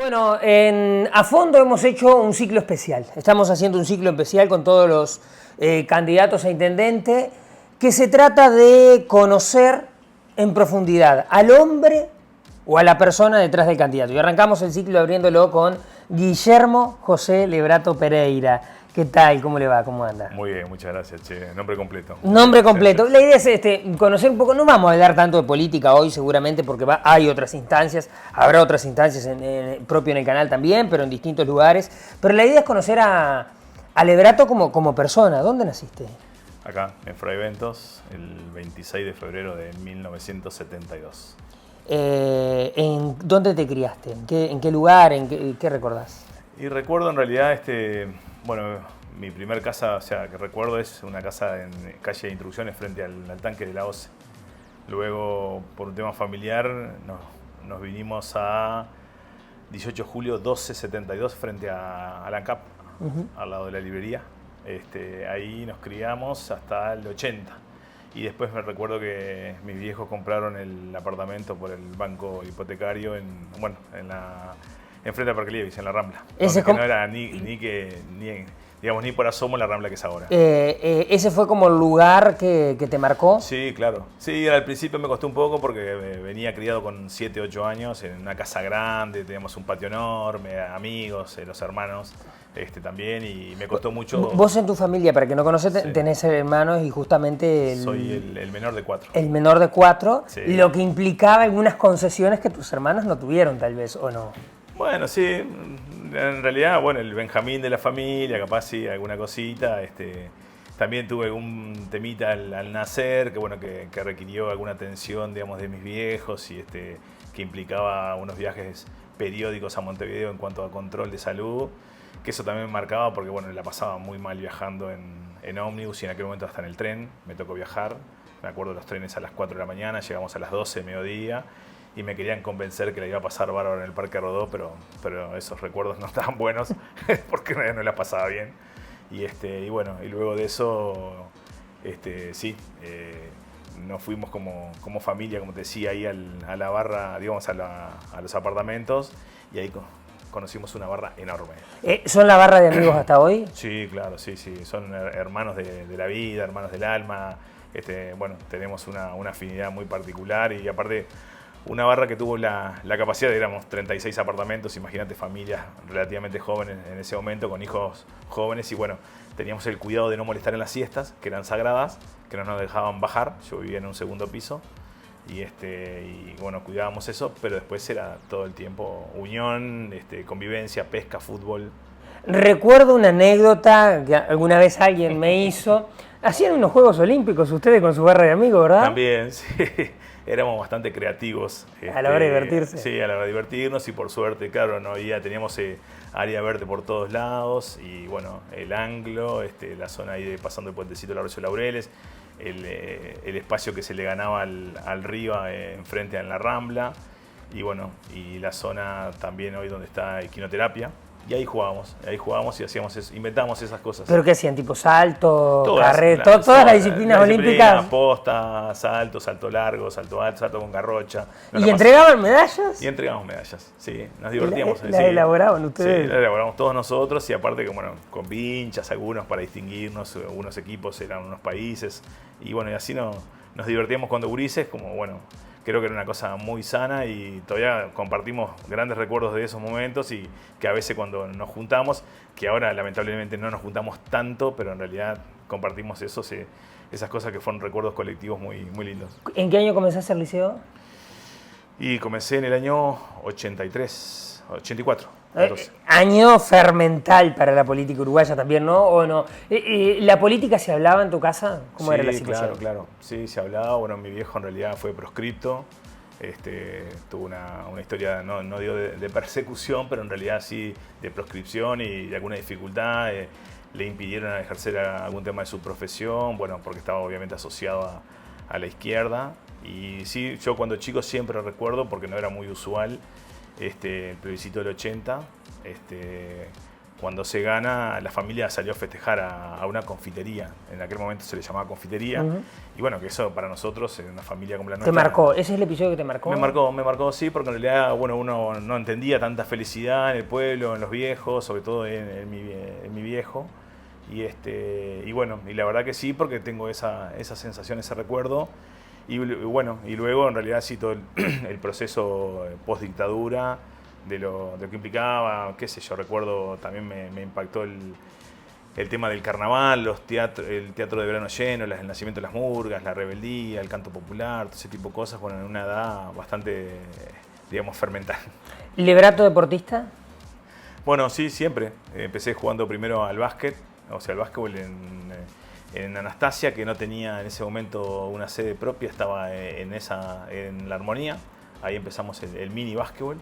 Bueno, A Fondo hemos hecho un ciclo especial. Estamos haciendo un ciclo especial con todos los candidatos a intendente, que se trata de conocer en profundidad al hombre o a la persona detrás del candidato. Y arrancamos el ciclo abriéndolo con Guillermo José Lebrato Pereira. ¿Qué tal? ¿Cómo le va? ¿Cómo anda? Muy bien, muchas gracias, che. Nombre completo. Nombre completo. La idea es conocer un poco, no vamos a hablar tanto de política hoy seguramente porque hay otras instancias, habrá otras instancias propio en el canal también, pero en distintos lugares. Pero la idea es conocer a Lebrato como persona. ¿Dónde naciste? Acá, en Fraiventos, el 26 de febrero de 1972. ¿En dónde te criaste? ¿En qué lugar? ¿Qué recordás? Y recuerdo en realidad, bueno, mi primer casa, o sea, que recuerdo es una casa en calle de Instrucciones frente al tanque de la OCE. Luego, por un tema familiar, nos vinimos a 18 de julio 1272 frente a ANCAP, al lado de la librería. Ahí nos criamos hasta el 80. Y después me recuerdo que mis viejos compraron el apartamento por el banco hipotecario enfrente al Parque Lievis, en la Rambla. Que no era ni por asomo la Rambla que es ahora. ¿Ese fue como el lugar que te marcó? Sí, claro. Sí, al principio me costó un poco porque venía criado con 7, 8 años en una casa grande, teníamos un patio enorme, amigos, los hermanos también, y me costó mucho. Vos en tu familia, para que no conoces, Sí. tenés hermanos y justamente... Soy el menor de 4. El menor de 4, Sí. Lo que implicaba algunas concesiones que tus hermanos no tuvieron tal vez, ¿o no? Bueno, sí, en realidad, bueno, el Benjamín de la familia, capaz sí, alguna cosita. También tuve un temita al nacer, que requirió alguna atención, digamos, de mis viejos y que implicaba unos viajes periódicos a Montevideo en cuanto a control de salud, que eso también me marcaba porque, bueno, la pasaba muy mal viajando en ómnibus y en aquel momento hasta en el tren, me tocó viajar. Me acuerdo de los trenes a las 4 de la mañana, llegamos a las 12 de mediodía. Y me querían convencer que la iba a pasar bárbaro en el Parque Rodó, pero esos recuerdos no estaban buenos porque no la pasaba bien. Y bueno, y luego de eso, nos fuimos como familia, como te decía, ahí a la barra, digamos, a los apartamentos, y ahí conocimos una barra enorme. ¿Son la barra de amigos hasta hoy? Sí, claro, sí, son hermanos de la vida, hermanos del alma. Bueno, tenemos una afinidad muy particular y aparte... Una barra que tuvo la capacidad de, éramos 36 apartamentos, imagínate, familias relativamente jóvenes en ese momento, con hijos jóvenes, y bueno, teníamos el cuidado de no molestar en las siestas, que eran sagradas, que no nos dejaban bajar. Yo vivía en un segundo piso, y bueno, cuidábamos eso, pero después era todo el tiempo unión, convivencia, pesca, fútbol. Recuerdo una anécdota que alguna vez alguien me hizo. Hacían unos Juegos Olímpicos ustedes con su barra de amigos, ¿verdad? También, sí. Éramos bastante creativos. A la hora de divertirse. Sí, a la hora de divertirnos, y por suerte, claro, teníamos área verde por todos lados, y bueno, el Anglo, la zona ahí pasando el puentecito de la Arroyo Laureles, el espacio que se le ganaba al río enfrente en la Rambla, y bueno, y la zona también hoy donde está Equinoterapia. Y ahí jugábamos y hacíamos eso, inventábamos esas cosas. ¿Pero qué hacían? ¿Tipo salto, carrera, todas las disciplinas olímpicas? Posta, salto largo, salto alto, salto con garrocha. ¿Y entregaban medallas? Y entregamos medallas, sí, nos divertíamos. ¿Las elaboraban ustedes? Sí, las elaboramos todos nosotros, y aparte que, bueno, con vinchas algunos para distinguirnos, algunos equipos eran unos países, y bueno, y así nos divertíamos cuando gurises, como bueno... Creo que era una cosa muy sana y todavía compartimos grandes recuerdos de esos momentos, y que a veces cuando nos juntamos, que ahora lamentablemente no nos juntamos tanto, pero en realidad compartimos esas cosas que fueron recuerdos colectivos muy, muy lindos. ¿En qué año comenzaste el liceo? Y comencé en el año 84. Año fermental para la política uruguaya también, ¿no? ¿O no? ¿La política se hablaba en tu casa? ¿Cómo era la situación? Claro. Sí, se hablaba. Bueno, mi viejo en realidad fue proscripto. Tuvo una historia, no digo de persecución, pero en realidad sí de proscripción y de alguna dificultad. Le impidieron ejercer algún tema de su profesión, bueno, porque estaba obviamente asociado a la izquierda. Y sí, yo cuando chico siempre recuerdo, porque no era muy usual, el plebiscito del 80, cuando se gana, la familia salió a festejar a una confitería. En aquel momento se le llamaba confitería. Y bueno, que eso para nosotros, en una familia como la nuestra... ¿Te marcó? ¿Ese es el episodio que te marcó? Me marcó, sí, porque en realidad, bueno, uno no entendía tanta felicidad en el pueblo, en los viejos, sobre todo en mi viejo. Y bueno, y la verdad que sí, porque tengo esa sensación, ese recuerdo. Y bueno, y luego en realidad sí todo el proceso post-dictadura, de lo que implicaba, qué sé yo, recuerdo también me impactó el tema del carnaval, el teatro de verano lleno, el nacimiento de las murgas, la rebeldía, el canto popular, todo ese tipo de cosas, bueno, en una edad bastante, digamos, fermental. ¿Librato deportista? Bueno, sí, siempre. Empecé jugando primero al básquet, o sea, al básquetbol en Anastasia, que no tenía en ese momento una sede propia, estaba en la Armonía. Ahí empezamos el mini básquetbol.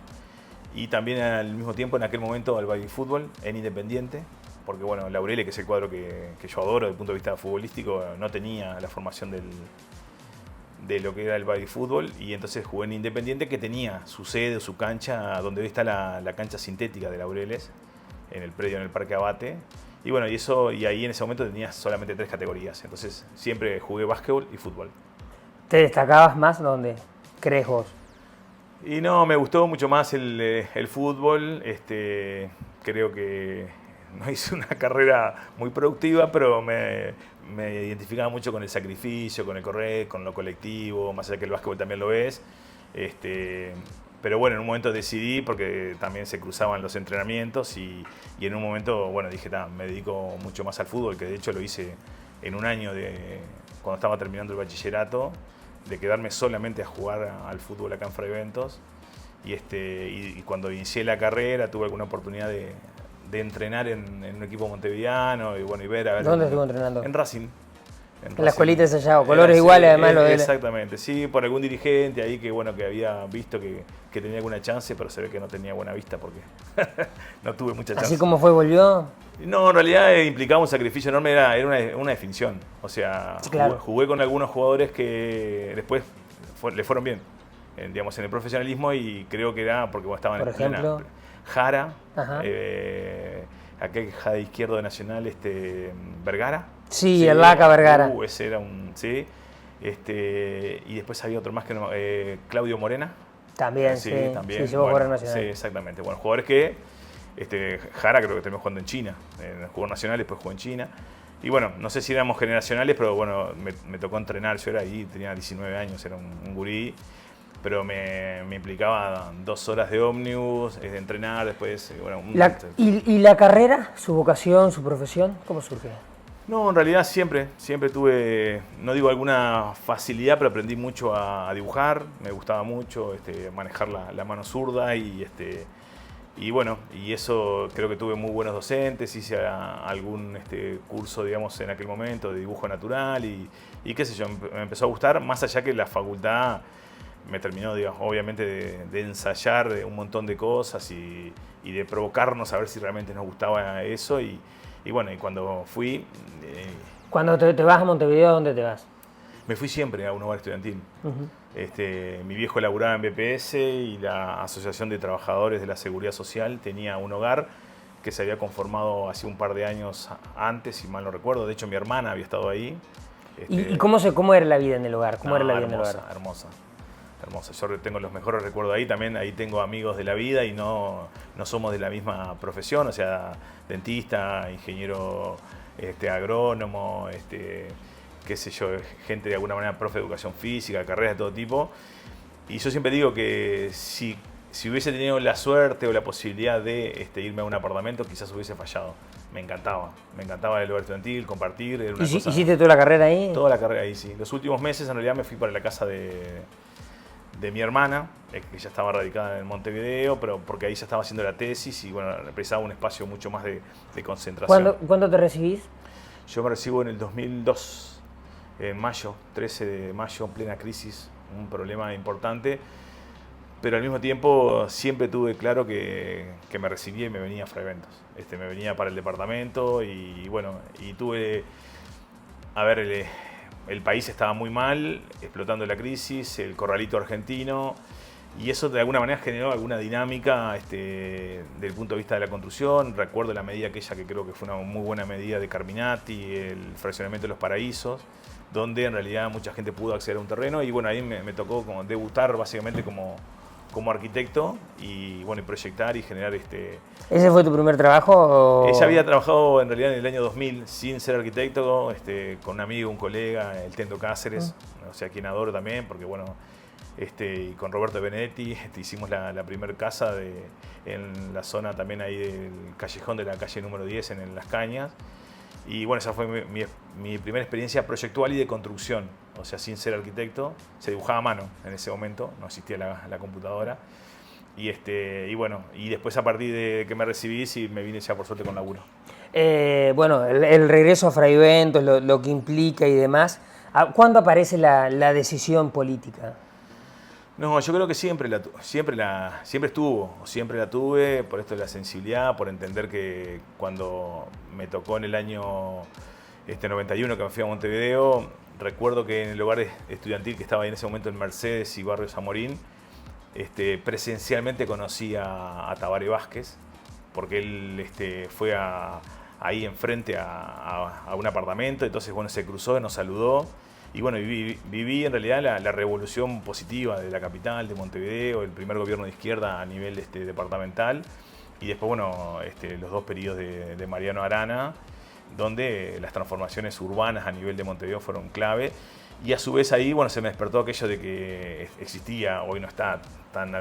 Y también al mismo tiempo, en aquel momento, al baby fútbol en Independiente, porque bueno, Laurele, que es el cuadro que yo adoro desde el punto de vista futbolístico, no tenía la formación de lo que era el baby fútbol, y entonces jugué en Independiente, que tenía su sede, su cancha, donde hoy está la cancha sintética de Laureles, en el predio, en el Parque Abate. Y bueno, y ahí en ese momento tenía solamente 3 categorías, entonces siempre jugué básquetbol y fútbol. ¿Te destacabas más dónde crees vos? Y no, me gustó mucho más el fútbol. Creo que no hice una carrera muy productiva, pero me identificaba mucho con el sacrificio, con el correr, con lo colectivo, más allá que el básquetbol también lo es. Pero bueno, en un momento decidí, porque también se cruzaban los entrenamientos, y en un momento, bueno, dije, me dedico mucho más al fútbol, que de hecho lo hice en un año cuando estaba terminando el bachillerato, de quedarme solamente a jugar al fútbol acá en Fray Bentos. Y cuando inicié la carrera tuve alguna oportunidad de entrenar en un equipo montevideano y bueno, y ver a ver. ¿Dónde estuvo entrenando? En Racing. En la escuelita de Sayago, colores iguales además. Exactamente, sí, por algún dirigente ahí que bueno, que había visto que tenía alguna chance, pero se ve que no tenía buena vista porque no tuve mucha chance. ¿Así como fue, volvió? No, en realidad implicaba un sacrificio enorme, era una definición. O sea, claro, jugué con algunos jugadores que después le fueron bien, digamos, en el profesionalismo, y creo que era porque estaban por ejemplo, Jara, aquel Jara izquierdo de Nacional, Vergara. Sí, el Laca Vergara. Ese era un... Sí. Y después había otro más que no, Claudio Morena. También, sí, también. Sí, llegó a jugar Nacional. Sí, exactamente. Bueno, jugadores que... Jara creo que terminó jugando en China. Jugó Nacional, después jugó en China. Y bueno, no sé si éramos generacionales, pero bueno, me tocó entrenar. Yo era ahí, tenía 19 años, era un gurí. Pero me implicaba 2 horas de ómnibus, de entrenar, después... Bueno, ¿Y la carrera, su vocación, su profesión, cómo surge? No, en realidad siempre tuve, no digo alguna facilidad, pero aprendí mucho a dibujar. Me gustaba mucho manejar la mano zurda y bueno, y eso creo que tuve muy buenos docentes. Hice algún curso, digamos, en aquel momento de dibujo natural y qué sé yo, me empezó a gustar, más allá que la facultad me terminó, digamos, obviamente de ensayar un montón de cosas y de provocarnos a ver si realmente nos gustaba eso. Y bueno, y cuando fui... Cuando te vas a Montevideo, ¿a dónde te vas? Me fui siempre a un hogar estudiantil. Mi viejo laburaba en BPS y la Asociación de Trabajadores de la Seguridad Social tenía un hogar que se había conformado hace un par de años antes, si mal no recuerdo. De hecho, mi hermana había estado ahí. ¿Y cómo era la vida en el hogar? ¿Cómo era la vida en el hogar? Hermosa. Yo tengo los mejores recuerdos ahí. También ahí tengo amigos de la vida y no somos de la misma profesión, o sea, dentista, ingeniero agrónomo, qué sé yo, gente de alguna manera profe de educación física, carreras de todo tipo. Y yo siempre digo que si hubiese tenido la suerte o la posibilidad de irme a un apartamento, quizás hubiese fallado. Me encantaba el hogar estudiantil, compartir. Era una cosa, ¿hiciste toda la carrera ahí? Toda la carrera ahí, sí. Los últimos meses en realidad me fui para la casa de mi hermana, que ya estaba radicada en Montevideo, pero porque ahí ya estaba haciendo la tesis y bueno, precisaba un espacio mucho más de concentración. ¿Cuándo te recibís? Yo me recibo en el 2002, en mayo, 13 de mayo, en plena crisis, un problema importante, pero al mismo tiempo siempre tuve claro que me recibía y me venía a Fray Bentos. Me venía para el departamento y bueno, y tuve, a ver, el país estaba muy mal, explotando la crisis, el corralito argentino, Y eso de alguna manera generó alguna dinámica desde el punto de vista de la construcción. Recuerdo la medida aquella que creo que fue una muy buena medida de Carminati, el fraccionamiento de los Paraísos, donde en realidad mucha gente pudo acceder a un terreno y bueno, ahí me tocó como debutar básicamente como arquitecto y bueno, y proyectar y generar ¿Ese fue tu primer trabajo? Ella había trabajado en realidad en el año 2000 sin ser arquitecto, con un amigo, un colega, el Tendo Cáceres, o sea, quien adoro también, porque bueno, y con Roberto Benedetti hicimos la primera casa en la zona también ahí del callejón de la calle número 10 en Las Cañas. Y bueno, esa fue mi primera experiencia proyectual y de construcción, o sea, sin ser arquitecto. Se dibujaba a mano en ese momento, no existía la computadora. Y bueno, y después a partir de que me recibí, sí me vine ya por suerte con laburo. Bueno, el regreso a Fraiventos, lo que implica y demás. ¿Cuándo aparece la decisión política? No, yo creo que siempre estuvo, siempre la tuve, por esto de la sensibilidad, por entender que cuando me tocó en el año 91 que me fui a Montevideo, recuerdo que en el hogar estudiantil que estaba ahí en ese momento en Mercedes y Barrio Zamorín, presencialmente conocí a Tabaré Vázquez, porque él fue ahí enfrente a un apartamento, entonces bueno, se cruzó, nos saludó. Y bueno, viví en realidad la revolución positiva de la capital, de Montevideo, el primer gobierno de izquierda a nivel departamental y después, bueno, los 2 periodos de Mariano Arana, donde las transformaciones urbanas a nivel de Montevideo fueron clave. Y a su vez ahí, bueno, se me despertó aquello de que existía, hoy no está tan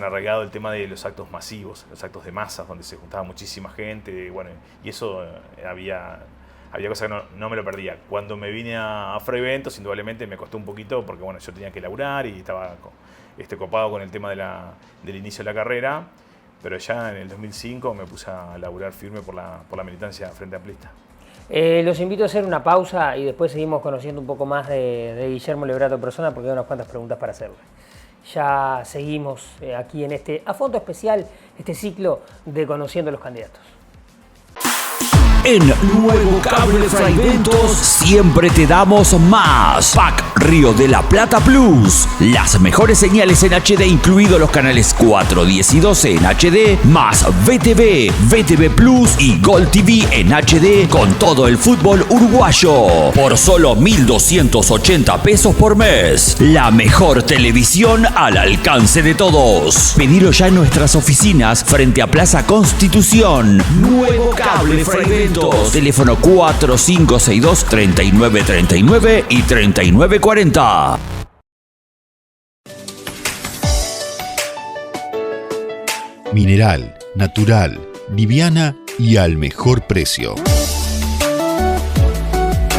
arraigado el tema de los actos masivos, los actos de masas, donde se juntaba muchísima gente, bueno, y eso había cosas que no me lo perdía. Cuando me vine a Fraiventos, indudablemente me costó un poquito porque bueno, yo tenía que laburar y estaba copado con el tema del inicio de la carrera, pero ya en el 2005 me puse a laburar firme por la militancia Frente Amplista. Los invito a hacer una pausa y después seguimos conociendo un poco más de Guillermo Lebrato persona porque hay unas cuantas preguntas para hacerle. Ya seguimos aquí en A Fondo Especial, este ciclo de Conociendo los Candidatos. En Nuevo Cable Fraiventos siempre te damos más. Pack Río de la Plata Plus. Las mejores señales en HD, incluidos los canales 4, 10 y 12 en HD, más VTV, VTV Plus y Gol TV en HD con todo el fútbol uruguayo. Por solo 1.280 pesos por mes. La mejor televisión al alcance de todos. Pedilo ya en nuestras oficinas frente a Plaza Constitución. Nuevo Cable Fraiventos. Teléfono 4562-3939 y 3940. Mineral, natural, liviana y al mejor precio.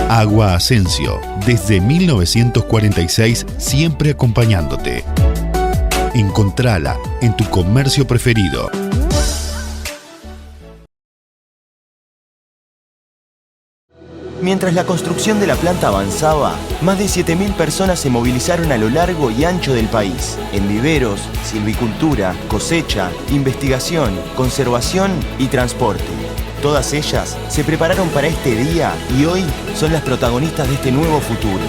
Agua Asensio, desde 1946 siempre acompañándote. Encontrala en tu comercio preferido. Mientras la construcción de la planta avanzaba, más de 7.000 personas se movilizaron a lo largo y ancho del país, en viveros, silvicultura, cosecha, investigación, conservación y transporte. Todas ellas se prepararon para este día y hoy son las protagonistas de este nuevo futuro.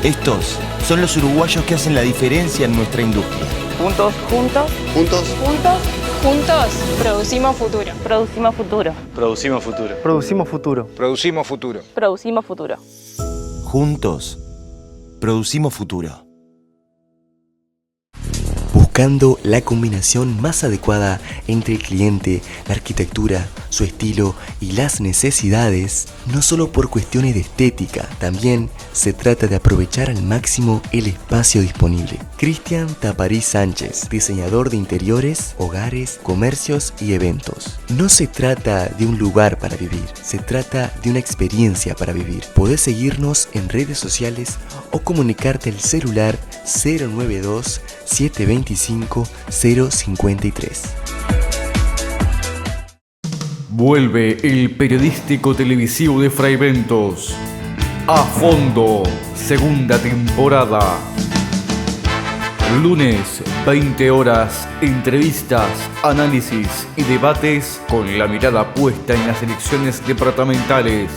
Estos son los uruguayos que hacen la diferencia en nuestra industria. Juntos, juntos, juntos, juntos, juntos, producimos futuro. Producimos futuro. Producimos futuro. Producimos futuro. Producimos futuro. Producimos futuro. Juntos, producimos futuro. Buscando la combinación más adecuada entre el cliente, la arquitectura, su estilo y las necesidades, no solo por cuestiones de estética, también se trata de aprovechar al máximo el espacio disponible. Cristian Taparí Sánchez, diseñador de interiores, hogares, comercios y eventos. No se trata de un lugar para vivir, se trata de una experiencia para vivir. Podés seguirnos en redes sociales o comunicarte al celular 092 725 053. Vuelve el periodístico televisivo de Fraiventos. A Fondo, segunda temporada. Lunes, 20 horas, entrevistas, análisis y debates con la mirada puesta en las elecciones departamentales.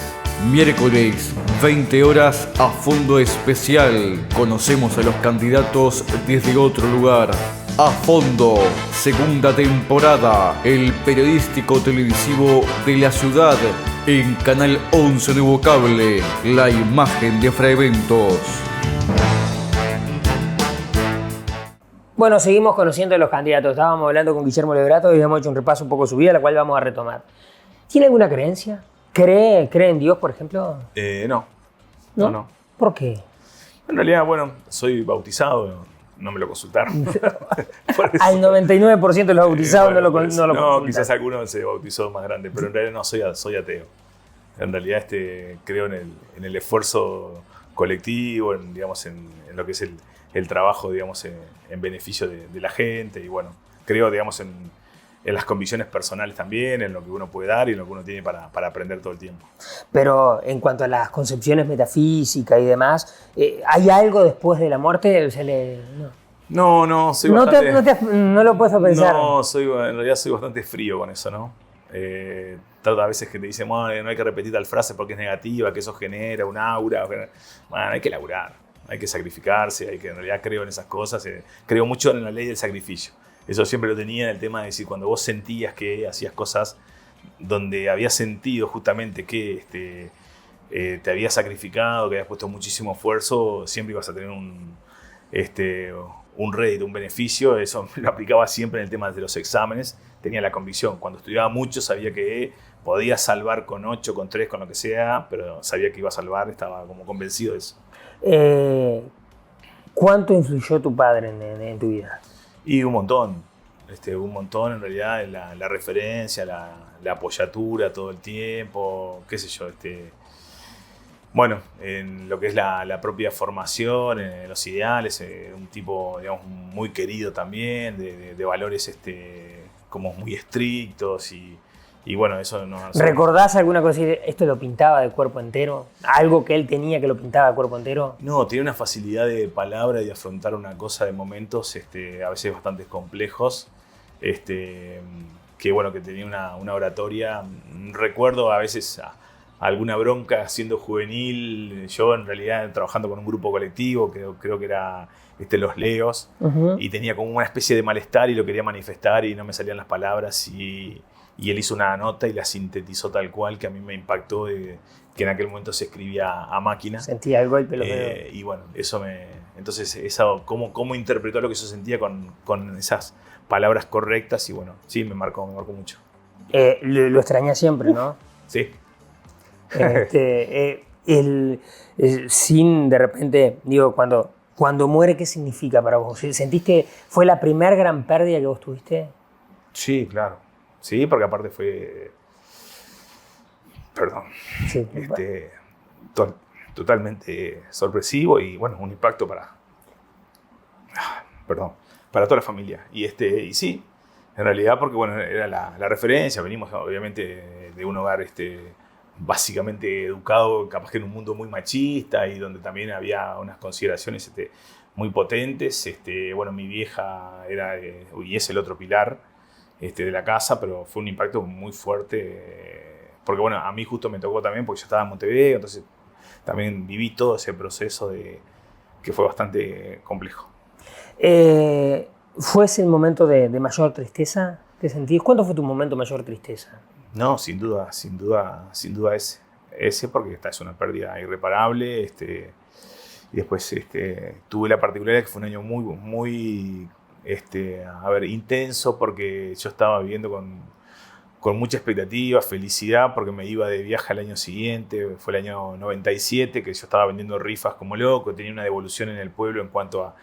Miércoles, 20 horas a fondo especial. Conocemos a los candidatos desde otro lugar. A fondo, segunda temporada, el periodístico televisivo de la ciudad, en Canal 11 Nuevo Cable, la imagen de Fraiventos. Bueno, seguimos conociendo a los candidatos. Estábamos hablando con Guillermo Lebrato y hemos hecho un repaso un poco de su vida, la cual vamos a retomar. ¿Tiene alguna creencia? ¿Cree en Dios, por ejemplo? No. ¿Por qué? En realidad, bueno, soy bautizado, no me lo consultaron. Por eso. Al 99% de los bautizados Bueno, no lo por eso. consultan. Quizás alguno se bautizó más grande, pero en realidad no soy ateo. En realidad creo en el esfuerzo colectivo, digamos, en lo que es el trabajo, digamos, en beneficio de la gente. Y bueno, creo, digamos, en las convicciones personales también, en lo que uno puede dar y en lo que uno tiene para aprender todo el tiempo. Lo en cuanto a las concepciones metafísicas y demás, ¿hay algo después de la muerte? No, soy bastante... No lo puedes pensar. No, en realidad soy bastante frío con eso, ¿no? Trato a veces que te dicen, bueno, no hay que repetir tal frase porque es negativa, que eso genera un aura. Bueno, hay que laburar, hay que sacrificarse, en realidad creo en esas cosas, creo mucho en la ley del sacrificio. Eso siempre lo tenía en el tema de decir, cuando vos sentías que hacías cosas donde habías sentido justamente que te habías sacrificado, que habías puesto muchísimo esfuerzo, siempre ibas a tener un rédito, un beneficio. Eso lo aplicaba siempre en el tema de los exámenes. Tenía la convicción. Cuando estudiaba mucho sabía que podía salvar con 8, con 3, con lo que sea, pero sabía que iba a salvar, estaba como convencido de eso. ¿Cuánto influyó tu padre en tu vida? Y un montón en realidad, la referencia, la apoyatura todo el tiempo, qué sé yo, bueno, en lo que es la propia formación, en los ideales, un tipo, digamos, muy querido también, de valores como muy estrictos y bueno, eso no... ¿Recordás alguna cosa de esto lo pintaba de cuerpo entero? ¿Algo que él tenía que lo pintaba de cuerpo entero? No, tiene una facilidad de palabra y de afrontar una cosa de momentos a veces bastante complejos, que bueno, que tenía una oratoria. Recuerdo a veces alguna bronca siendo juvenil, yo en realidad trabajando con un grupo colectivo, creo que era Los Leos, y tenía como una especie de malestar y lo quería manifestar y no me salían las palabras y él hizo una nota y la sintetizó tal cual, que a mí me impactó, que en aquel momento se escribía a máquina. Sentía el golpe. Y bueno, entonces cómo interpretó lo que yo sentía con esas palabras correctas y bueno, sí, me marcó mucho. Lo extraña siempre, ¿no? Sí. Sin de repente, digo, cuando muere, ¿qué significa para vos? ¿Sentís que fue la primer gran pérdida que vos tuviste? Sí, claro. Sí, porque aparte fue... Perdón. Sí, totalmente sorpresivo y bueno, un impacto para toda la familia. Y sí, en realidad porque bueno, era la referencia, venimos obviamente de un hogar básicamente educado, capaz que en un mundo muy machista y donde también había unas consideraciones muy potentes. Bueno, mi vieja era y es el otro pilar de la casa, pero fue un impacto muy fuerte, porque bueno, a mí justo me tocó también porque yo estaba en Montevideo, entonces también viví todo ese proceso que fue bastante complejo. ¿Fue ese el momento de mayor tristeza que sentís? ¿Cuándo fue tu momento de mayor tristeza? No, sin duda ese porque esta es una pérdida irreparable, y después tuve la particularidad que fue un año muy intenso, porque yo estaba viviendo con mucha expectativa, felicidad, porque me iba de viaje al año siguiente. Fue el año 97, que yo estaba vendiendo rifas como loco, tenía una devolución en el pueblo en cuanto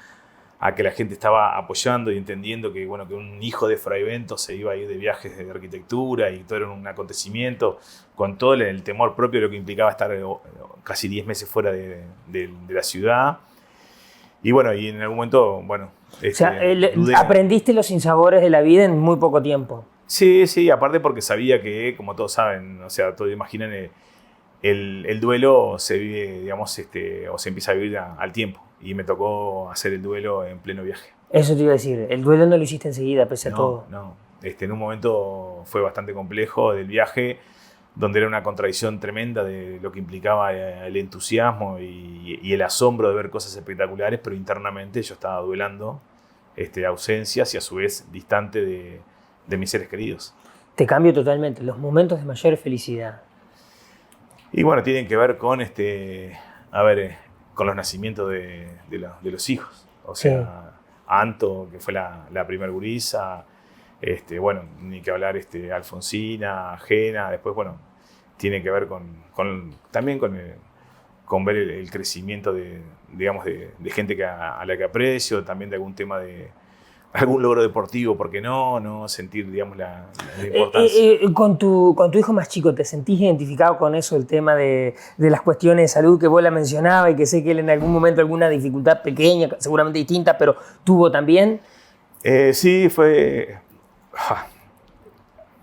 a que la gente estaba apoyando y entendiendo que, bueno, que un hijo de Fraiventos se iba a ir de viajes de arquitectura y todo era un acontecimiento, con todo el temor propio de lo que implicaba estar casi 10 meses fuera de la ciudad. Y bueno, y en algún momento, bueno... aprendiste los sinsabores de la vida en muy poco tiempo. Sí, aparte porque sabía que, como todos saben, o sea, todos imaginan, el duelo se vive, digamos, o se empieza a vivir al tiempo. Y me tocó hacer el duelo en pleno viaje. Eso te iba a decir, el duelo no lo hiciste enseguida, pese a todo. No, en un momento fue bastante complejo del viaje, donde era una contradicción tremenda de lo que implicaba el entusiasmo y el asombro de ver cosas espectaculares, pero internamente yo estaba duelando ausencias y a su vez distante de mis seres queridos. Te cambio totalmente, los momentos de mayor felicidad. Y bueno, tienen que ver con, con los nacimientos de los hijos. O sea, sí. Anto, que fue la primer gurisa, bueno, ni que hablar Alfonsina, Jena, después, bueno, tiene que ver también con ver el crecimiento de gente a la que aprecio, también de algún tema de algún logro deportivo, ¿por qué no sentir, digamos, la importancia? Con tu hijo más chico, ¿te sentís identificado con eso, el tema de las cuestiones de salud que vos la mencionabas y que sé que él en algún momento alguna dificultad pequeña, seguramente distinta, pero tuvo también? Sí, fue...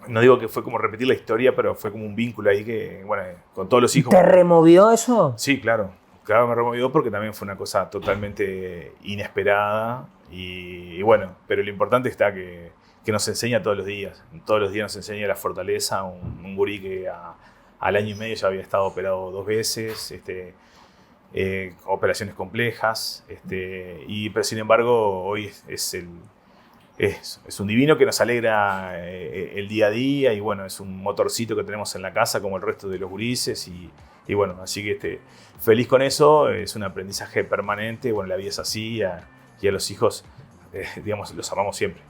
No digo que fue como repetir la historia, pero fue como un vínculo ahí que, bueno, con todos los hijos... ¿Te removió eso? Sí, claro. Claro, me removió porque también fue una cosa totalmente inesperada. Y bueno, pero lo importante está que nos enseña todos los días. Todos los días nos enseña la fortaleza. Un gurí que al año y medio ya había estado operado 2 veces, operaciones complejas. Pero sin embargo, hoy es un divino que nos alegra el día a día. Y bueno, es un motorcito que tenemos en la casa como el resto de los gurises. Y bueno, así que feliz con eso. Es un aprendizaje permanente. Bueno, la vida es así. Y a los hijos, digamos, los amamos siempre.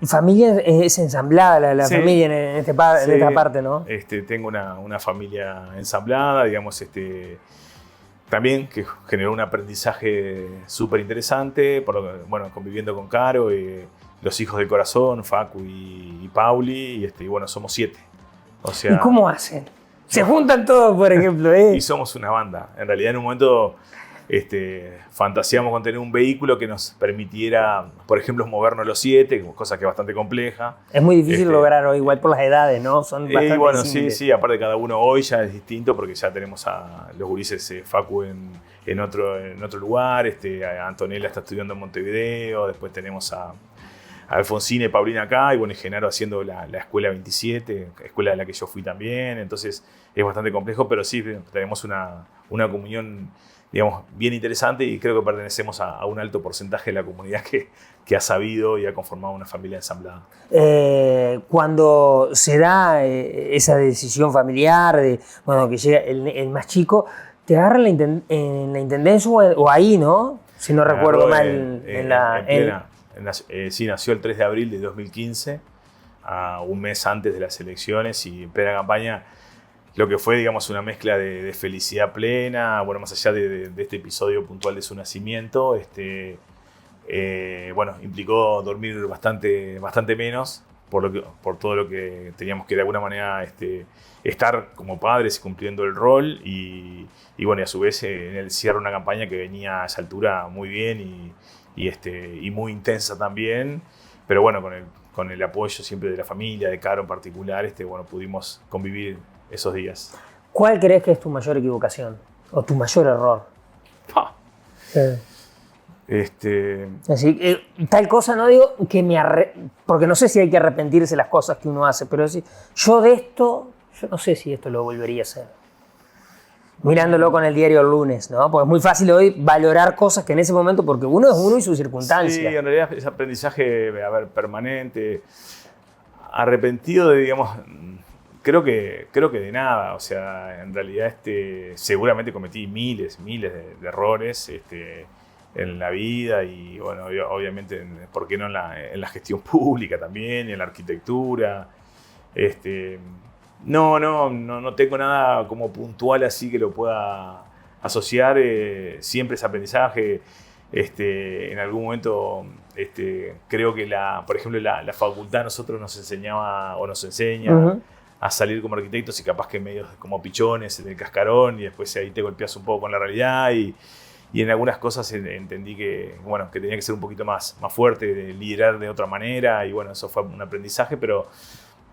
Familia es ensamblada, la sí, familia en esta parte, ¿no? Tengo una familia ensamblada, digamos, también que generó un aprendizaje súper interesante, bueno, conviviendo con Caro, los hijos del corazón, Facu y Pauli, y bueno, somos 7. O sea, ¿y cómo hacen? Se juntan todos, por ejemplo, Y somos una banda. En realidad, en un momento... fantaseamos con tener un vehículo que nos permitiera, por ejemplo, movernos los 7, cosa que es bastante compleja. Es muy difícil lograrlo, igual por las edades, ¿no? Son bastante bueno, simples. sí, aparte cada uno hoy ya es distinto porque ya tenemos a los gurises Facu en otro lugar, a Antonella está estudiando en Montevideo, después tenemos a Alfonsina y Paulina acá, y bueno, y Genaro haciendo la escuela 27, escuela de la que yo fui también, entonces es bastante complejo, pero sí, tenemos una comunión, digamos, bien interesante, y creo que pertenecemos a un alto porcentaje de la comunidad que ha sabido y ha conformado una familia ensamblada. Cuando se da esa decisión familiar, que llega el más chico, ¿te agarran en la intendencia o ahí, no? Si no recuerdo mal. Sí, nació el 3 de abril de 2015, un mes antes de las elecciones, y en plena campaña. Lo que fue, digamos, una mezcla de felicidad plena, bueno, más allá de este episodio puntual de su nacimiento, bueno, implicó dormir bastante menos por todo lo que teníamos que de alguna manera estar como padres y cumpliendo el rol, y bueno, y a su vez en el cierre una campaña que venía a esa altura muy bien y muy intensa también, pero bueno, con el apoyo siempre de la familia, de Caro en particular, bueno, pudimos convivir esos días. ¿Cuál crees que es tu mayor equivocación o tu mayor error? Así, tal cosa, no digo que porque no sé si hay que arrepentirse de las cosas que uno hace, pero decir, yo no sé si esto lo volvería a hacer. Mirándolo con el diario el lunes, ¿no? Porque es muy fácil hoy valorar cosas que en ese momento, porque uno es uno y sus circunstancias. Sí, en realidad es aprendizaje, permanente. Arrepentido de, digamos, creo que de nada. O sea, en realidad seguramente cometí miles de errores en la vida, y bueno, obviamente, ¿por qué no en la gestión pública también, en la arquitectura? No tengo nada como puntual así que lo pueda asociar. Siempre es aprendizaje. En algún momento creo que por ejemplo la facultad a nosotros nos enseñaba o nos enseña a salir como arquitectos, y capaz que medio como pichones en el cascarón, y después ahí te golpeas un poco con la realidad, y en algunas cosas entendí que tenía que ser un poquito más fuerte, de liderar de otra manera, y bueno, eso fue un aprendizaje, pero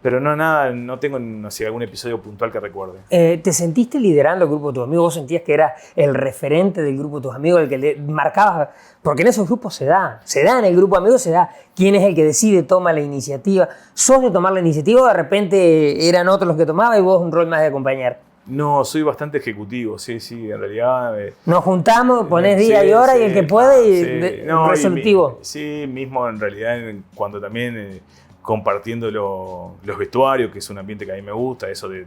Pero no tengo, no sé, algún episodio puntual que recuerde. ¿Te sentiste liderando el grupo de tus amigos? ¿Vos sentías que era el referente del grupo de tus amigos, el que le marcabas? Porque en esos grupos se da en el grupo de amigos, se da quién es el que decide, toma la iniciativa. ¿Sos de tomar la iniciativa o de repente eran otros los que tomaban y vos un rol más de acompañar? No, soy bastante ejecutivo, sí, en realidad. Nos juntamos, ponés día y hora y el que puede resolutivo. Sí, mismo en realidad cuando también compartiendo los vestuarios, que es un ambiente que a mí me gusta, eso de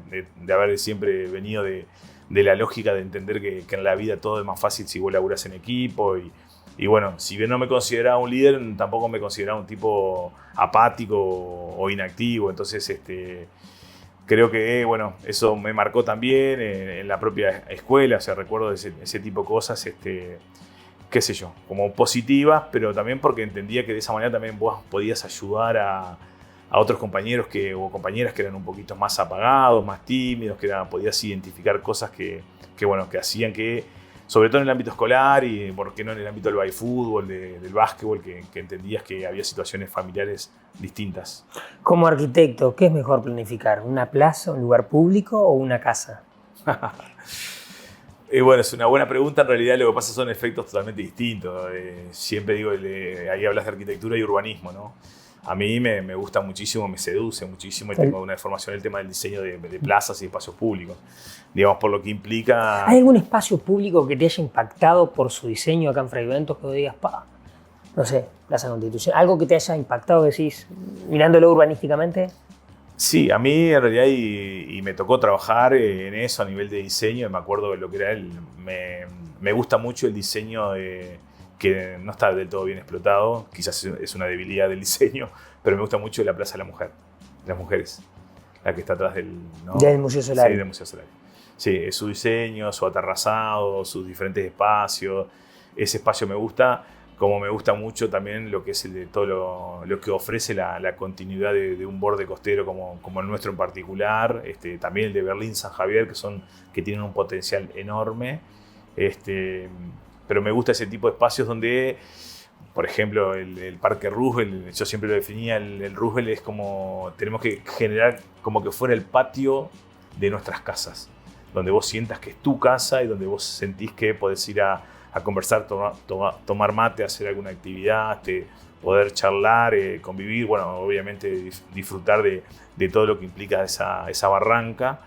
haber siempre venido de la lógica de entender que en la vida todo es más fácil si vos laburás en equipo y bueno, si bien no me consideraba un líder, tampoco me consideraba un tipo apático o inactivo, entonces creo que bueno, eso me marcó también en la propia escuela, o sea, recuerdo ese tipo de cosas, qué sé yo, como positivas, pero también porque entendía que de esa manera también vos podías ayudar a otros compañeros o compañeras que eran un poquito más apagados, más tímidos, podías identificar cosas que hacían que, sobre todo en el ámbito escolar y por qué no en el ámbito del fútbol, del básquetbol, que entendías que había situaciones familiares distintas. Como arquitecto, ¿qué es mejor planificar? ¿Una plaza, un lugar público o una casa? Bueno, es una buena pregunta. En realidad lo que pasa son efectos totalmente distintos. Siempre digo, ahí hablas de arquitectura y urbanismo, ¿no? A mí me gusta muchísimo, me seduce muchísimo y tengo una formación en el tema del diseño de plazas y espacios públicos. Digamos, por lo que implica... ¿Hay algún espacio público que te haya impactado por su diseño acá en Fraiventos que vos digas, no sé, Plaza Constitución, algo que te haya impactado, decís, mirándolo urbanísticamente? Sí, a mí en realidad y me tocó trabajar en eso a nivel de diseño, me acuerdo de lo que era me gusta mucho el diseño que no está del todo bien explotado, quizás es una debilidad del diseño, pero me gusta mucho la Plaza de la Mujer, de las mujeres, la que está atrás del Museo Solari. Sí, del Museo Solari. Sí, su diseño, su aterrazado, sus diferentes espacios, ese espacio me gusta. Como me gusta mucho también lo que es todo lo que ofrece la continuidad de un borde costero como el nuestro en particular, también el de Berlín, San Javier, que tienen un potencial enorme, pero me gusta ese tipo de espacios donde, por ejemplo, el Parque Roosevelt, yo siempre lo definía, el Roosevelt es como, tenemos que generar como que fuera el patio de nuestras casas, donde vos sientas que es tu casa y donde vos sentís que podés ir a conversar, tomar mate, hacer alguna actividad, poder charlar, convivir, bueno, obviamente disfrutar de todo lo que implica esa barranca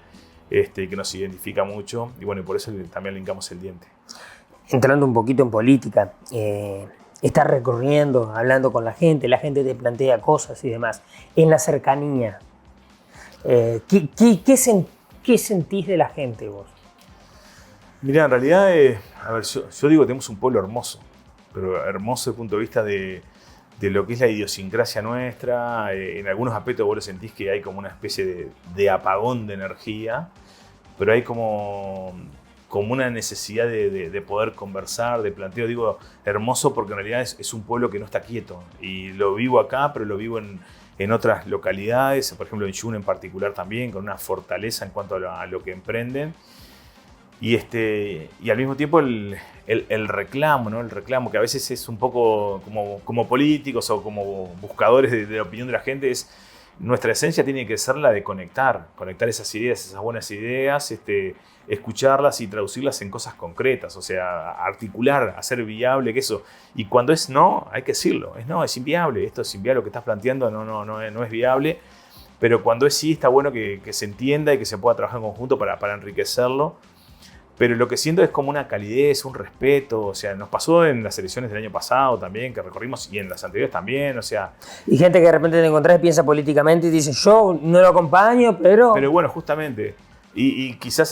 que nos identifica mucho y bueno, por eso también le hincamos el diente. Entrando un poquito en política, estás recorriendo, hablando con la gente te plantea cosas y demás. En la cercanía, ¿qué sentís de la gente vos? Mirá, en realidad, a ver, yo digo que tenemos un pueblo hermoso, pero hermoso desde el punto de vista de lo que es la idiosincrasia nuestra. En algunos aspectos vos lo sentís que hay como una especie de apagón de energía, pero hay como una necesidad de poder conversar, de planteo. Digo hermoso porque en realidad es un pueblo que no está quieto, y lo vivo acá, pero lo vivo en otras localidades, por ejemplo en Yuna en particular también, con una fortaleza en cuanto a lo que emprenden. Y al mismo tiempo el reclamo, ¿no? El reclamo, que a veces es un poco como políticos o como buscadores de la opinión de la gente, nuestra esencia tiene que ser la de conectar esas ideas, esas buenas ideas, escucharlas y traducirlas en cosas concretas, o sea, articular, hacer viable que eso. Y cuando es no, hay que decirlo, es inviable, esto es inviable, lo que estás planteando no es viable, pero cuando es sí, está bueno que se entienda y que se pueda trabajar en conjunto para enriquecerlo. Pero lo que siento es como una calidez, un respeto, o sea, nos pasó en las elecciones del año pasado también, que recorrimos, y en las anteriores también, o sea... Y gente que de repente te encontrás y piensa políticamente y dice, yo no lo acompaño, pero... Pero bueno, justamente, y quizás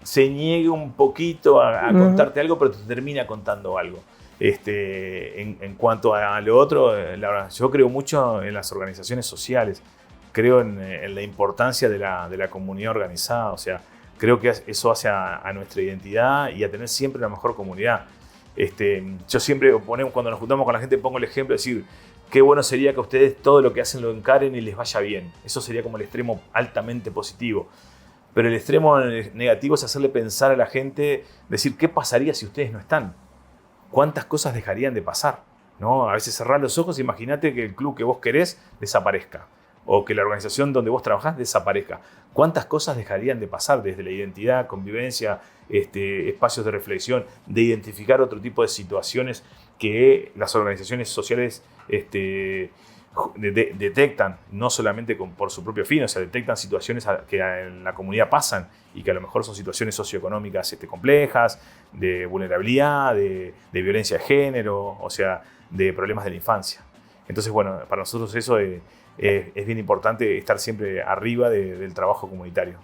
se niegue un poquito a contarte algo, pero te termina contando algo. En cuanto a lo otro, la verdad, yo creo mucho en las organizaciones sociales, creo en la importancia de la comunidad organizada, o sea... Creo que eso hace a nuestra identidad y a tener siempre una mejor comunidad. Yo siempre, cuando nos juntamos con la gente, pongo el ejemplo de decir, qué bueno sería que ustedes todo lo que hacen lo encaren y les vaya bien. Eso sería como el extremo altamente positivo. Pero el extremo negativo es hacerle pensar a la gente, decir, ¿qué pasaría si ustedes no están? ¿Cuántas cosas dejarían de pasar? ¿No? A veces cerrar los ojos e imagínate que el club que vos querés desaparezca. o que la organización donde vos trabajás desaparezca. ¿Cuántas cosas dejarían de pasar desde la identidad, convivencia, espacios de reflexión, de identificar otro tipo de situaciones que las organizaciones sociales detectan, no solamente por su propio fin, o sea, detectan situaciones que en la comunidad pasan y que a lo mejor son situaciones socioeconómicas complejas, de vulnerabilidad, de violencia de género, o sea, de problemas de la infancia. Entonces, bueno, para nosotros eso es bien importante, estar siempre arriba del trabajo comunitario.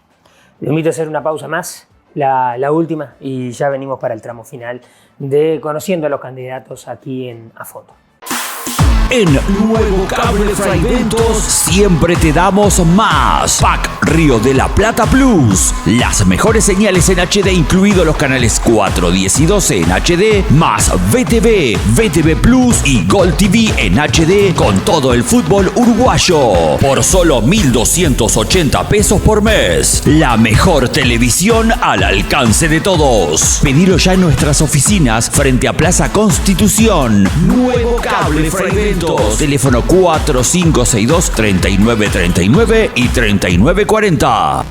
Les invito a hacer una pausa más, la última, y ya venimos para el tramo final de Conociendo a los Candidatos aquí en A Fondo. En Nuevo Cable Fraiventos siempre te damos más. Pack Río de la Plata Plus. Las mejores señales en HD, incluidos los canales 4, 10 y 12 en HD, más VTV, VTV Plus y Gol TV en HD con todo el fútbol uruguayo. Por solo 1.280 pesos por mes. La mejor televisión al alcance de todos. Pedilo ya en nuestras oficinas frente a Plaza Constitución. Nuevo Cable Fraiventos. Teléfono 4562-3939 y 3940.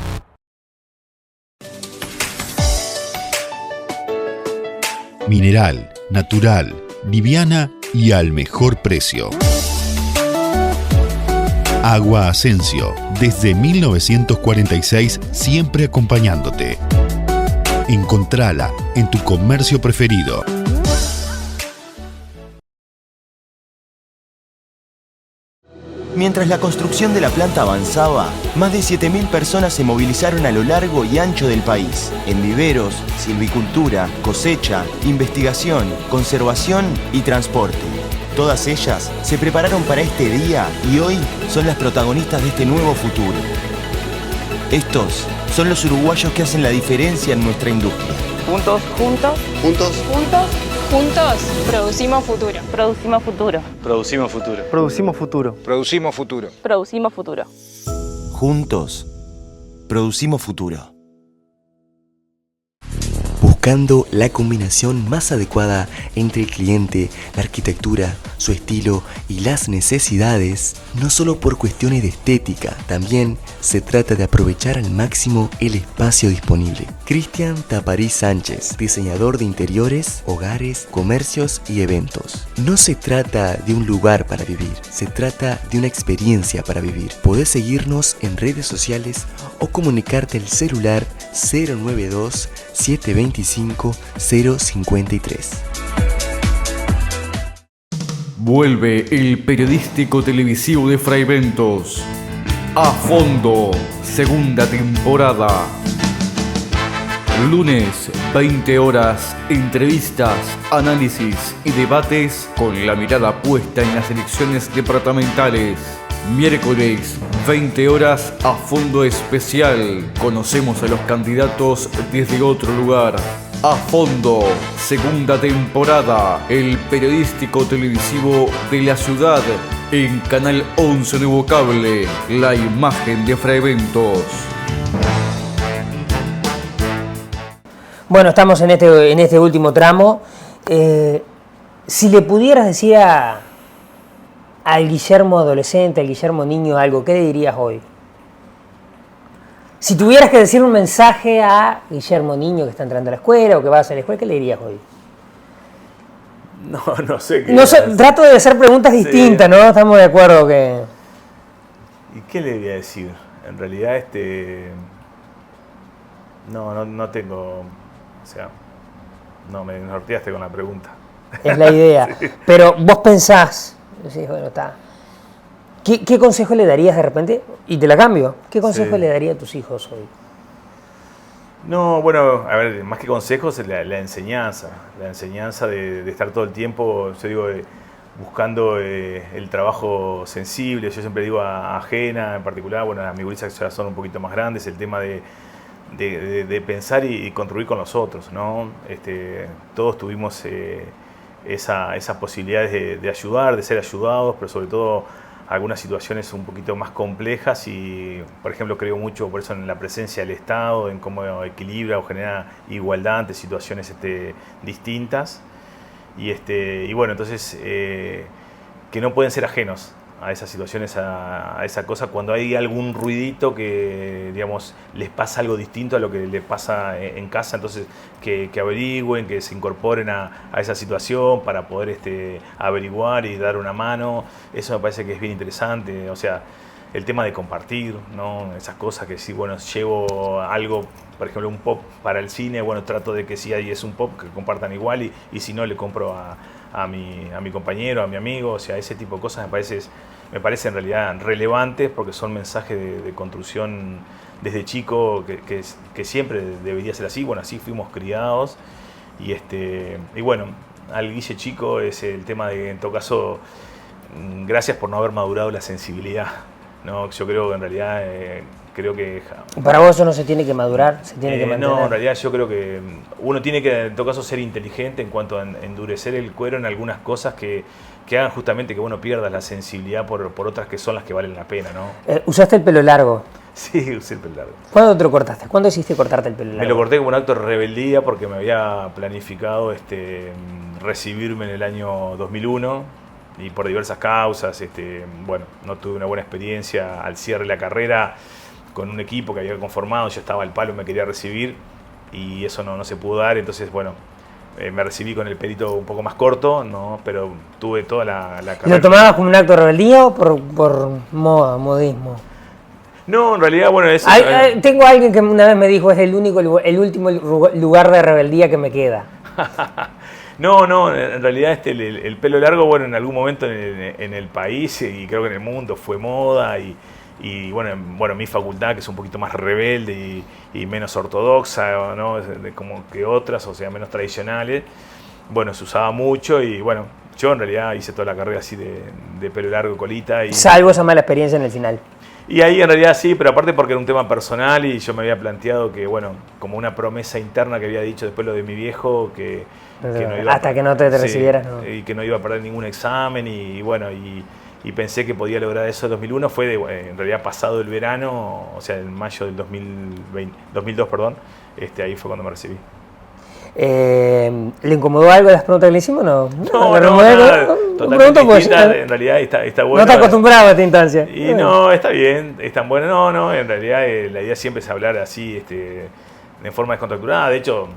Mineral, natural, liviana y al mejor precio. Agua Asensio, desde 1946 siempre acompañándote. Encontrala en tu comercio preferido. Mientras la construcción de la planta avanzaba, más de 7.000 personas se movilizaron a lo largo y ancho del país, en viveros, silvicultura, cosecha, investigación, conservación y transporte. Todas ellas se prepararon para este día y hoy son las protagonistas de este nuevo futuro. Estos son los uruguayos que hacen la diferencia en nuestra industria. Juntos, juntos, juntos, juntos, juntos, producimos futuro. Producimos futuro. Producimos futuro. Producimos futuro. Producimos futuro. Producimos futuro. Juntos, producimos futuro. Buscando la combinación más adecuada entre el cliente, la arquitectura, su estilo y las necesidades, no solo por cuestiones de estética, también se trata de aprovechar al máximo el espacio disponible. Cristian Taparí Sánchez, diseñador de interiores, hogares, comercios y eventos. No se trata de un lugar para vivir, se trata de una experiencia para vivir. Podés seguirnos en redes sociales o comunicarte al celular 092 725 053. Vuelve el periodístico televisivo de Fraiventos. A Fondo, segunda temporada. Lunes, 20 horas, entrevistas, análisis y debates con la mirada puesta en las elecciones departamentales. Miércoles, 20 horas, A Fondo Especial. Conocemos a los candidatos desde otro lugar. A Fondo, segunda temporada. El periodístico televisivo de la ciudad. En Canal 11 Nuevo Cable. La imagen de Fraiventos. Bueno, estamos en este último tramo. Si le pudieras decir al Guillermo adolescente, al Guillermo niño algo, ¿qué le dirías hoy? Si tuvieras que decir un mensaje a Guillermo niño que está entrando a la escuela o que va a hacer la escuela, ¿qué le dirías hoy? No sé qué. Trato de hacer preguntas distintas, ¿no? Estamos de acuerdo que... ¿Y qué le voy a decir? En realidad, no tengo... O sea, no me norteaste con la pregunta. Es la idea. Sí. Pero vos pensás, decís, bueno, está. ¿Qué consejo le darías de repente? Y te la cambio. ¿Qué consejo le darías a tus hijos hoy? No, bueno, a ver, más que consejos, la enseñanza. La enseñanza de estar todo el tiempo, yo digo, buscando el trabajo sensible. Yo siempre digo a Jena en particular, bueno, a mis gurisas ya son un poquito más grandes, el tema de pensar y construir con los otros, ¿no? Todos tuvimos esas posibilidades de ayudar, de ser ayudados, pero sobre todo algunas situaciones un poquito más complejas y, por ejemplo, creo mucho por eso en la presencia del Estado, en cómo equilibra o genera igualdad ante situaciones distintas y bueno, entonces que no pueden ser ajenos a esas situaciones, a esa cosa, cuando hay algún ruidito que, digamos, les pasa algo distinto a lo que le pasa en casa, entonces que averigüen, que se incorporen a esa situación para poder averiguar y dar una mano. Eso me parece que es bien interesante, o sea, el tema de compartir, ¿no? Esas cosas que si, bueno, llevo algo, por ejemplo, un pop para el cine, bueno, trato de que si ahí es un pop, que compartan igual, y si no, le compro a mi compañero, a mi amigo, o sea, ese tipo de cosas me parece en realidad relevantes porque son mensajes de construcción desde chico que siempre debería ser así. Bueno, así fuimos criados y bueno, al Guille chico es el tema de, en todo caso, gracias por no haber madurado la sensibilidad, ¿no? Yo creo que en realidad creo que... ¿Para vos eso no se tiene que madurar? ¿Se tiene que mantener? No, en realidad yo creo que uno tiene que, en todo caso, ser inteligente en cuanto a endurecer el cuero en algunas cosas que hagan justamente que uno pierda la sensibilidad por otras que son las que valen la pena, ¿no? ¿Usaste el pelo largo? Sí, usé el pelo largo. ¿Cuándo te lo cortaste? ¿Cuándo hiciste cortarte el pelo largo? Me lo corté como un acto de rebeldía porque me había planificado recibirme en el año 2001 y por diversas causas, bueno, no tuve una buena experiencia al cierre de la carrera con un equipo que había conformado, yo estaba al palo, me quería recibir y eso no se pudo dar, entonces bueno, me recibí con el pelito un poco más corto, ¿no? Pero tuve toda la carrera. ¿Lo tomabas como un acto de rebeldía o por moda, modismo? No, en realidad, bueno, eso... Tengo a alguien que una vez me dijo, es el último lugar de rebeldía que me queda. No, en realidad el pelo largo, bueno, en algún momento en el país y creo que en el mundo fue moda y bueno, mi facultad, que es un poquito más rebelde y menos ortodoxa, ¿no? Como que otras, o sea, menos tradicionales, bueno, se usaba mucho y bueno, yo en realidad hice toda la carrera así de pelo largo, colita. Salvo esa mala experiencia en el final. Y ahí en realidad sí, pero aparte porque era un tema personal y yo me había planteado que, bueno, como una promesa interna que había dicho después lo de mi viejo, que no iba hasta que no te recibieras, ¿no? Y que no iba a perder ningún examen y bueno, y pensé que podía lograr eso en 2001, fue en realidad pasado el verano, o sea, en mayo del 2002, perdón, ahí fue cuando me recibí. ¿Le incomodó algo las preguntas que le hicimos? No, nada, totalmente distinta, en realidad está bueno. No está acostumbrado a esta instancia. Y no, está bien, es tan bueno. No, en realidad la idea siempre es hablar así, de forma descontracturada. De hecho,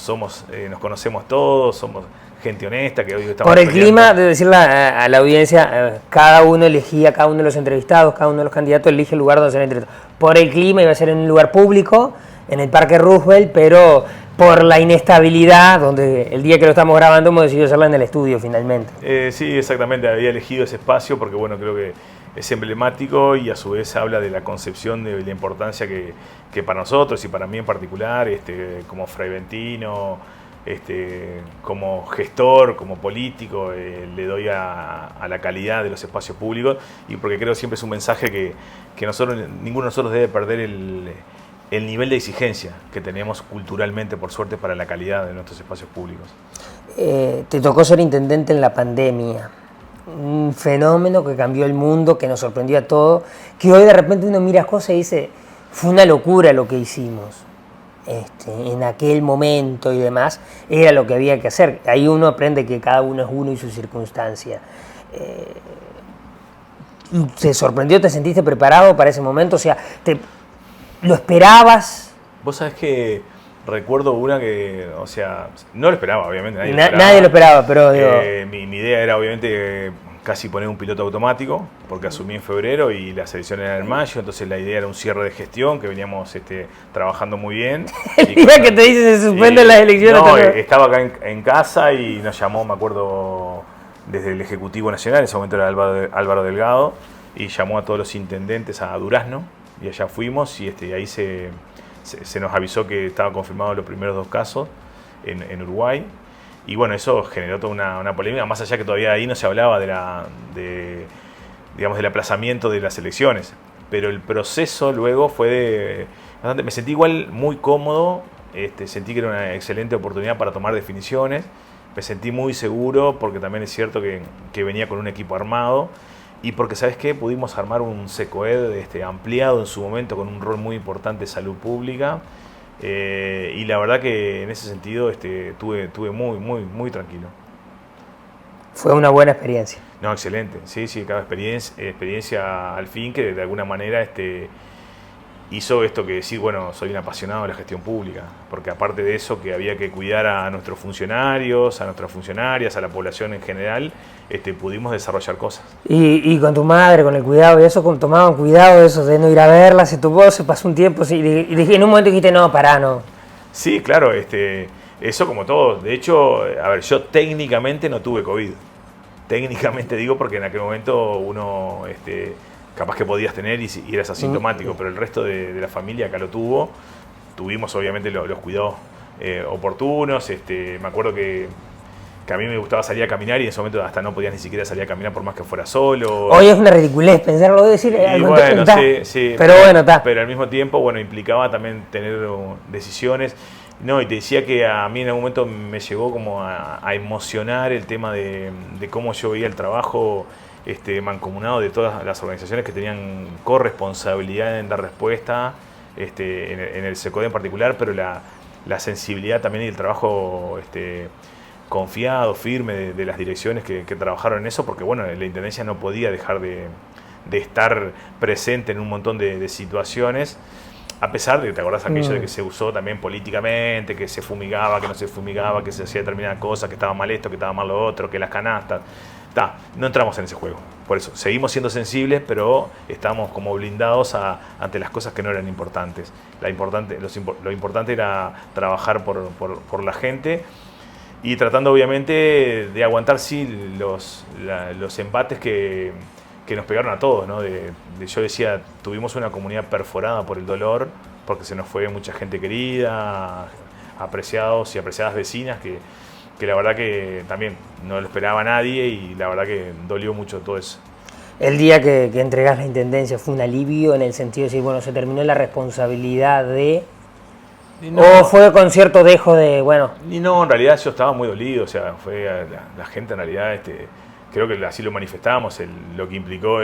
nos conocemos todos, somos gente honesta que hoy estamos por el clima, de decirle a la audiencia, cada uno de los entrevistados, cada uno de los candidatos elige el lugar donde se va a entrevistar. Por el clima iba a ser en un lugar público, en el Parque Roosevelt, pero por la inestabilidad, donde el día que lo estamos grabando hemos decidido hacerla en el estudio finalmente. Sí, exactamente, había elegido ese espacio porque bueno, creo que es emblemático y a su vez habla de la concepción de la importancia que para nosotros y para mí en particular, como fraiventino, como gestor, como político, le doy a la calidad de los espacios públicos y porque creo que siempre es un mensaje que ninguno de nosotros debe perder el nivel de exigencia que tenemos culturalmente, por suerte, para la calidad de nuestros espacios públicos. Te tocó ser intendente en la pandemia, un fenómeno que cambió el mundo, que nos sorprendió a todos, que hoy de repente uno mira cosas y dice, fue una locura lo que hicimos. En aquel momento y demás, era lo que había que hacer. Ahí uno aprende que cada uno es uno y su circunstancia. ¿Te sorprendió? ¿Te sentiste preparado para ese momento? O sea, ¿lo esperabas? Vos sabés que recuerdo una que, o sea, no lo esperaba, obviamente. Nadie lo esperaba, pero digo... Mi idea era, obviamente, casi poner un piloto automático, porque asumí en febrero y las elecciones eran en mayo, entonces la idea era un cierre de gestión, que veníamos trabajando muy bien. El día que te dice se suspenden las elecciones... No, estaba acá en casa y nos llamó, me acuerdo, desde el Ejecutivo Nacional, en ese momento era Álvaro Delgado, y llamó a todos los intendentes a Durazno, y allá fuimos, y ahí se nos avisó que estaban confirmados los primeros 2 casos en Uruguay. Y bueno, eso generó toda una polémica, más allá que todavía ahí no se hablaba del aplazamiento de las elecciones. Pero el proceso luego fue me sentí igual muy cómodo, sentí que era una excelente oportunidad para tomar definiciones, me sentí muy seguro porque también es cierto que venía con un equipo armado y porque, ¿sabes qué? Pudimos armar un SECOED ampliado en su momento con un rol muy importante de salud pública. Y la verdad que en ese sentido estuve muy tranquilo. Fue una buena experiencia. No, excelente. Sí, cada experiencia al fin que de alguna manera hizo esto que decir, bueno, soy un apasionado de la gestión pública, porque aparte de eso que había que cuidar a nuestros funcionarios, a nuestras funcionarias, a la población en general, pudimos desarrollar cosas. Y con tu madre, con el cuidado y eso, tomaban cuidado de eso, de no ir a verla, se pasó un tiempo y en un momento dijiste, no, pará, no. Sí, claro, eso como todo. De hecho, a ver, yo técnicamente no tuve COVID. Técnicamente digo porque en aquel momento uno capaz que podías tener y eras asintomático, pero el resto de la familia acá lo tuvo. Tuvimos obviamente los cuidados oportunos. Me acuerdo que a mí me gustaba salir a caminar y en ese momento hasta no podías ni siquiera salir a caminar por más que fuera solo. Hoy es una ridiculez pensarlo, decir algo. Bueno, sí, pero bueno, está. Pero al mismo tiempo, bueno, implicaba también tener decisiones. No, y te decía que a mí en algún momento me llegó como a emocionar el tema de cómo yo veía el trabajo mancomunado de todas las organizaciones que tenían corresponsabilidad en dar respuesta, en el SECODE en particular, pero la sensibilidad también y el trabajo confiado, firme de las direcciones que trabajaron en eso, porque bueno, la Intendencia no podía dejar de estar presente en un montón de situaciones, a pesar de que te acordás aquello de que se usó también políticamente, que se fumigaba, que no se fumigaba, que se hacía determinadas cosas, que estaba mal esto, que estaba mal lo otro, que las canastas. No entramos en ese juego. Por eso, seguimos siendo sensibles, pero estamos como blindados ante las cosas que no eran importantes. Lo importante era trabajar por la gente y tratando obviamente de aguantar sí los embates que nos pegaron a todos, ¿no? Yo decía, tuvimos una comunidad perforada por el dolor, porque se nos fue mucha gente querida, apreciados y apreciadas vecinas, que la verdad que también no lo esperaba nadie y la verdad que dolió mucho todo eso. El día que entregás la Intendencia fue un alivio en el sentido de decir, bueno, se terminó la responsabilidad de... No, ¿o fue con cierto dejo de, bueno? Y no, en realidad yo estaba muy dolido, o sea, fue la gente en realidad... Creo que así lo manifestamos, lo que implicó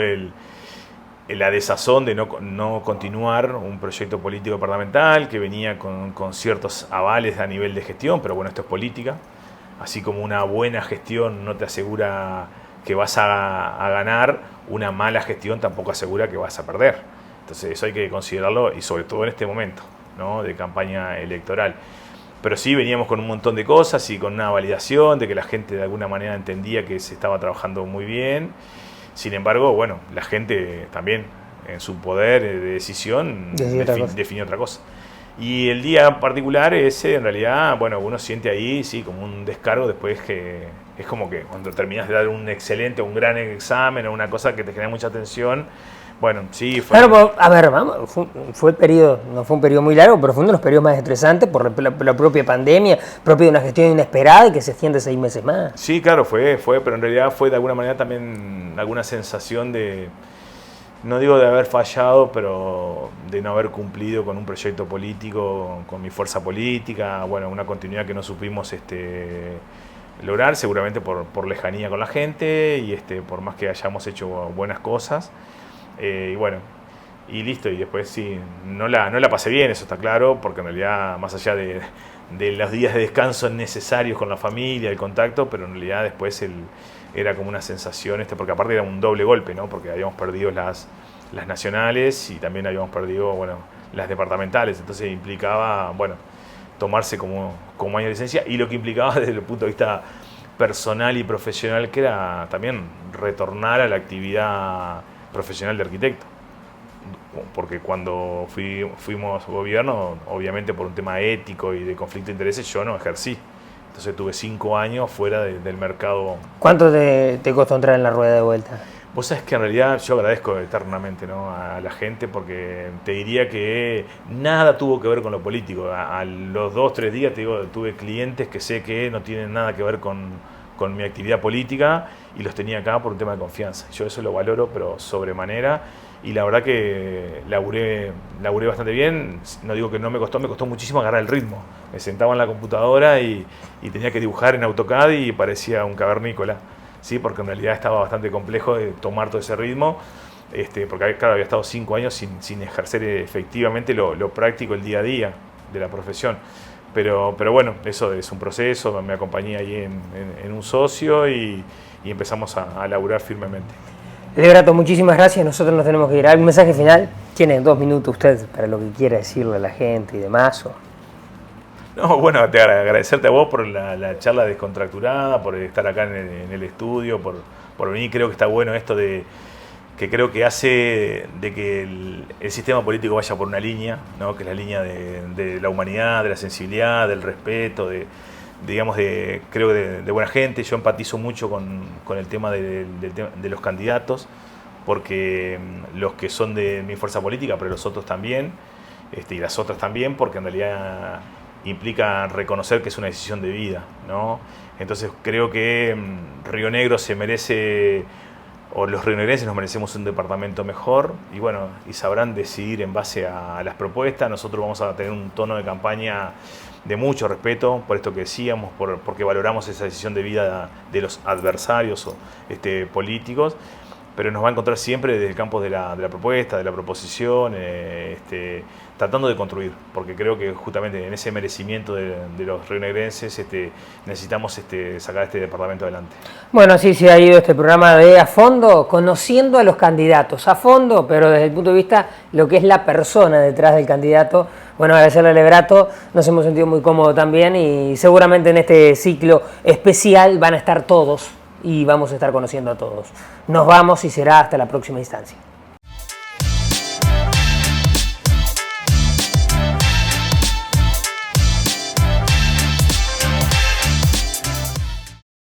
la desazón de no continuar un proyecto político departamental que venía con ciertos avales a nivel de gestión, pero bueno, esto es política. Así como una buena gestión no te asegura que vas a ganar, una mala gestión tampoco asegura que vas a perder. Entonces eso hay que considerarlo y sobre todo en este momento, ¿no?, de campaña electoral. Pero sí veníamos con un montón de cosas y con una validación de que la gente de alguna manera entendía que se estaba trabajando muy bien. Sin embargo, bueno, la gente también en su poder de decisión definió otra cosa. Y el día particular ese, en realidad, bueno, uno siente ahí, sí, como un descargo después que es como que cuando terminas de dar un excelente, un gran examen o una cosa que te genera mucha tensión. Bueno, sí, fue... Claro, a ver, vamos, fue el periodo, no fue un periodo muy largo, pero fue uno de los periodos más estresantes por la propia pandemia, propia de una gestión inesperada y que se extiende 6 meses más. Sí, claro, fue, pero en realidad fue de alguna manera también alguna sensación de, no digo de haber fallado, pero de no haber cumplido con un proyecto político, con mi fuerza política, bueno, una continuidad que no supimos lograr, seguramente por lejanía con la gente y por más que hayamos hecho buenas cosas. Y bueno, y listo, y después sí, no la pasé bien, eso está claro, porque en realidad, más allá de los días de descanso necesarios con la familia, el contacto, pero en realidad después era como una sensación, porque aparte era un doble golpe, ¿no? Porque habíamos perdido las nacionales y también habíamos perdido, bueno, las departamentales, entonces implicaba, bueno, tomarse como año de licencia y lo que implicaba desde el punto de vista personal y profesional, que era también retornar a la actividad profesional de arquitecto, porque cuando fuimos gobierno, obviamente por un tema ético y de conflicto de intereses, yo no ejercí, entonces tuve 5 años fuera del mercado. ¿Cuánto te costó entrar en la rueda de vuelta? Vos sabés que en realidad yo agradezco eternamente, ¿no?, a la gente, porque te diría que nada tuvo que ver con lo político. A los 2-3 días te digo, tuve clientes que sé que no tienen nada que ver con mi actividad política y los tenía acá por un tema de confianza. Yo eso lo valoro, pero sobremanera, y la verdad que laburé bastante bien. No digo que no me costó muchísimo agarrar el ritmo. Me sentaba en la computadora y tenía que dibujar en AutoCAD y parecía un cavernícola, ¿sí? Porque en realidad estaba bastante complejo de tomar todo ese ritmo, porque claro, había estado 5 años sin ejercer efectivamente lo práctico, el día a día de la profesión. Pero bueno, eso es un proceso, me acompañé ahí en un socio y y empezamos a laburar firmemente. Lebrato, muchísimas gracias, nosotros nos tenemos que ir. ¿Algún mensaje final? Tiene 2 minutos usted para lo que quiera decirle a la gente y demás. No, bueno, agradecerte a vos por la charla descontracturada, por estar acá en el estudio, por venir. Creo que está bueno esto que creo que hace de que el sistema político vaya por una línea, ¿no? Que es la línea de la humanidad, de la sensibilidad, del respeto, creo de buena gente. Yo empatizo mucho con el tema de los candidatos, porque los que son de mi fuerza política, pero los otros también, y las otras también, porque en realidad implica reconocer que es una decisión de vida, ¿no? Entonces creo que Río Negro se merece, o los rionegrenses nos merecemos un departamento mejor, y sabrán decidir en base a las propuestas. Nosotros vamos a tener un tono de campaña de mucho respeto, por esto que decíamos, porque valoramos esa decisión de vida de los adversarios políticos, pero nos va a encontrar siempre desde el campo de la propuesta, de la proposición, tratando de construir, porque creo que justamente en ese merecimiento de los rionegrenses necesitamos sacar este departamento adelante. Bueno, así se ha ido este programa de A Fondo, conociendo a los candidatos a fondo, pero desde el punto de vista lo que es la persona detrás del candidato. Bueno, agradecerle a Lebrato, nos hemos sentido muy cómodos también y seguramente en este ciclo especial van a estar todos y vamos a estar conociendo a todos. Nos vamos y será hasta la próxima instancia.